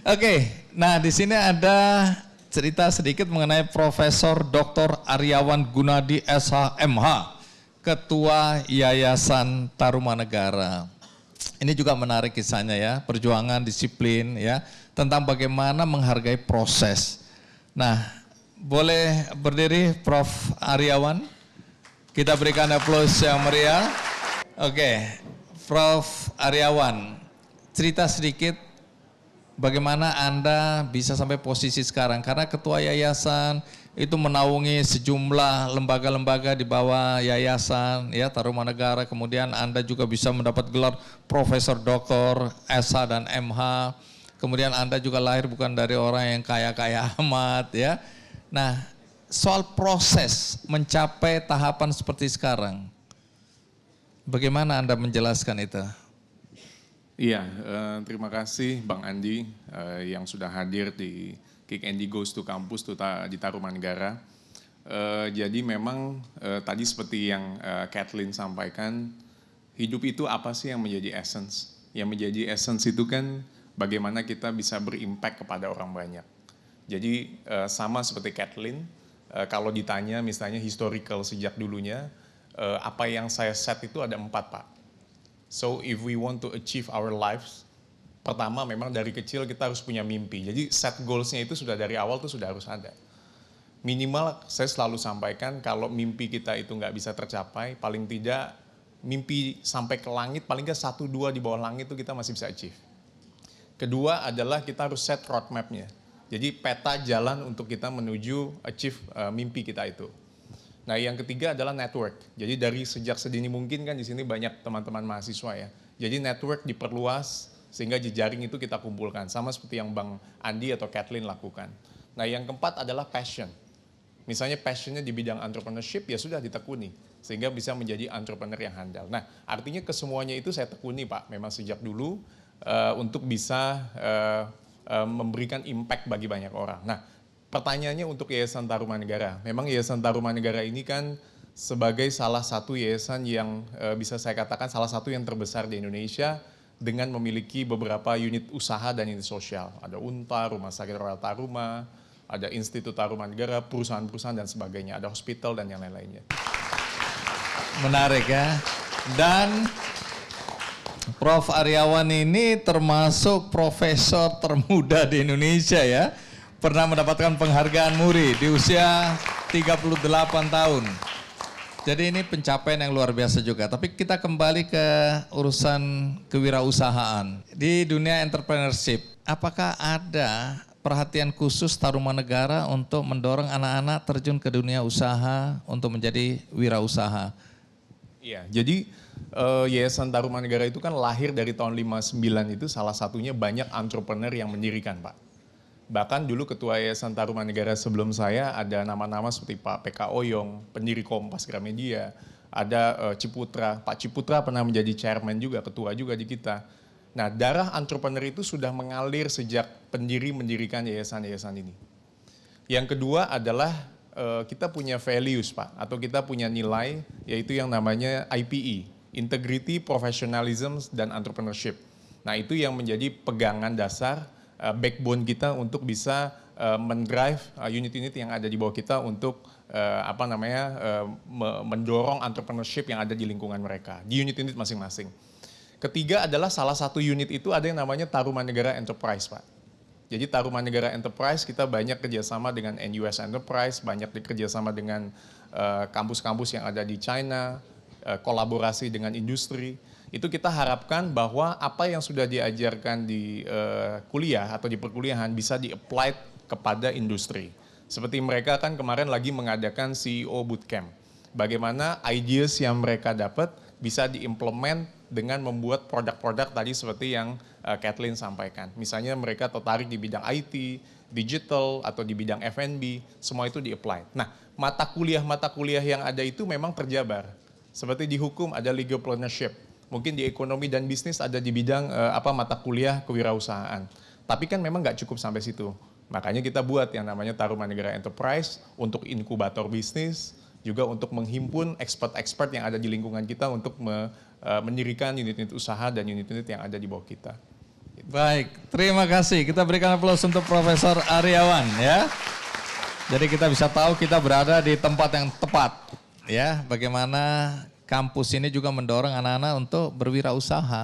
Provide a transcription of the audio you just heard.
Oke, nah di sini ada cerita sedikit mengenai Profesor Dr. Aryawan Gunadi SHMH, Ketua Yayasan Tarumanegara. Ini juga menarik kisahnya ya, perjuangan disiplin ya, tentang bagaimana menghargai proses. Nah, boleh berdiri Prof. Aryawan, kita berikan aplaus yang meriah. Oke, Prof. Aryawan, cerita sedikit bagaimana Anda bisa sampai posisi sekarang, karena ketua yayasan itu menaungi sejumlah lembaga-lembaga di bawah yayasan ya Tarumanegara, kemudian Anda juga bisa mendapat gelar Profesor Doktor SH dan MH, kemudian Anda juga lahir bukan dari orang yang kaya-kaya amat ya. Nah, soal proses mencapai tahapan seperti sekarang, bagaimana Anda menjelaskan itu? Iya, terima kasih Bang Andi yang sudah hadir di Kick Andy Goes to Campus di Tarumanegara. Jadi memang tadi seperti yang Kathleen sampaikan, hidup itu apa sih yang menjadi essence? Yang menjadi essence itu kan bagaimana kita bisa berimpact kepada orang banyak. Jadi sama seperti Kathleen, kalau ditanya misalnya historical sejak dulunya, apa yang saya set itu ada 4 Pak. So if we want to achieve our lives, pertama memang dari kecil kita harus punya mimpi. Jadi set goals-nya itu sudah dari awal tuh sudah harus ada. Minimal saya selalu sampaikan kalau mimpi kita itu nggak bisa tercapai, paling tidak mimpi sampai ke langit, paling nggak 1-2 di bawah langit itu kita masih bisa achieve. Kedua adalah kita harus set roadmap-nya. Jadi peta jalan untuk kita menuju achieve mimpi kita itu. Nah, yang ketiga adalah network. Jadi dari sejak sedini mungkin kan di sini banyak teman-teman mahasiswa ya. Jadi network diperluas sehingga jejaring itu kita kumpulkan. Sama seperti yang Bang Andi atau Kathleen lakukan. Nah, yang keempat adalah passion. Misalnya passionnya di bidang entrepreneurship ya sudah ditekuni. Sehingga bisa menjadi entrepreneur yang handal. Nah, artinya kesemuanya itu saya tekuni Pak. Memang sejak dulu untuk bisa memberikan impact bagi banyak orang. Nah, pertanyaannya untuk Yayasan Tarumanegara. Memang Yayasan Tarumanegara ini kan sebagai salah satu yayasan yang bisa saya katakan salah satu yang terbesar di Indonesia dengan memiliki beberapa unit usaha dan unit sosial. Ada UNTA, Rumah Sakit Royal Taruma, ada Institut Tarumanegara, perusahaan-perusahaan dan sebagainya, ada hospital dan yang lain-lainnya. Menarik ya. Dan Prof. Aryawan ini termasuk profesor termuda di Indonesia ya. Pernah mendapatkan penghargaan MURI di usia 38 tahun. Jadi ini pencapaian yang luar biasa juga. Tapi kita kembali ke urusan kewirausahaan. Di dunia entrepreneurship, apakah ada perhatian khusus Tarumanegara untuk mendorong anak-anak terjun ke dunia usaha untuk menjadi wirausaha? Iya, jadi Yayasan Tarumanegara itu kan lahir dari tahun 59 itu salah satunya banyak entrepreneur yang mendirikan Pak. Bahkan dulu Ketua Yayasan Tarumanegara sebelum saya ada nama-nama seperti Pak PK Oyong, pendiri Kompas Gramedia, ada Ciputra, Pak Ciputra pernah menjadi chairman juga, ketua juga di kita. Nah, darah entrepreneur itu sudah mengalir sejak pendiri mendirikan yayasan-yayasan ini. Yang kedua adalah kita punya values Pak, atau kita punya nilai, yaitu yang namanya IPE, Integrity, Professionalism, dan Entrepreneurship. Nah, itu yang menjadi pegangan dasar backbone kita untuk bisa mendrive unit-unit yang ada di bawah kita untuk mendorong entrepreneurship yang ada di lingkungan mereka, di unit-unit masing-masing. Ketiga adalah salah satu unit itu ada yang namanya Tarumanegara Enterprise Pak. Jadi Tarumanegara Enterprise kita banyak kerjasama dengan NUS Enterprise, banyak kerjasama dengan kampus-kampus yang ada di China, kolaborasi dengan industri. Itu kita harapkan bahwa apa yang sudah diajarkan di kuliah atau di perkuliahan bisa di-applied kepada industri. Seperti mereka kan kemarin lagi mengadakan CEO Bootcamp. Bagaimana ideas yang mereka dapat bisa diimplement dengan membuat produk-produk tadi seperti yang Kathleen sampaikan. Misalnya mereka tertarik di bidang IT, digital, atau di bidang F&B, semua itu di-apply. Nah, mata kuliah yang ada itu memang terjabar. Seperti di hukum ada legal partnership. Mungkin di ekonomi dan bisnis ada di bidang mata kuliah kewirausahaan. Tapi kan memang nggak cukup sampai situ. Makanya kita buat yang namanya Tarumanegara Enterprise untuk inkubator bisnis, juga untuk menghimpun expert-expert yang ada di lingkungan kita untuk mendirikan unit-unit usaha dan unit-unit yang ada di bawah kita. Baik, terima kasih. Kita berikan aplaus untuk Profesor Aryawan ya. Jadi kita bisa tahu kita berada di tempat yang tepat ya. Bagaimana kampus ini juga mendorong anak-anak untuk berwirausaha.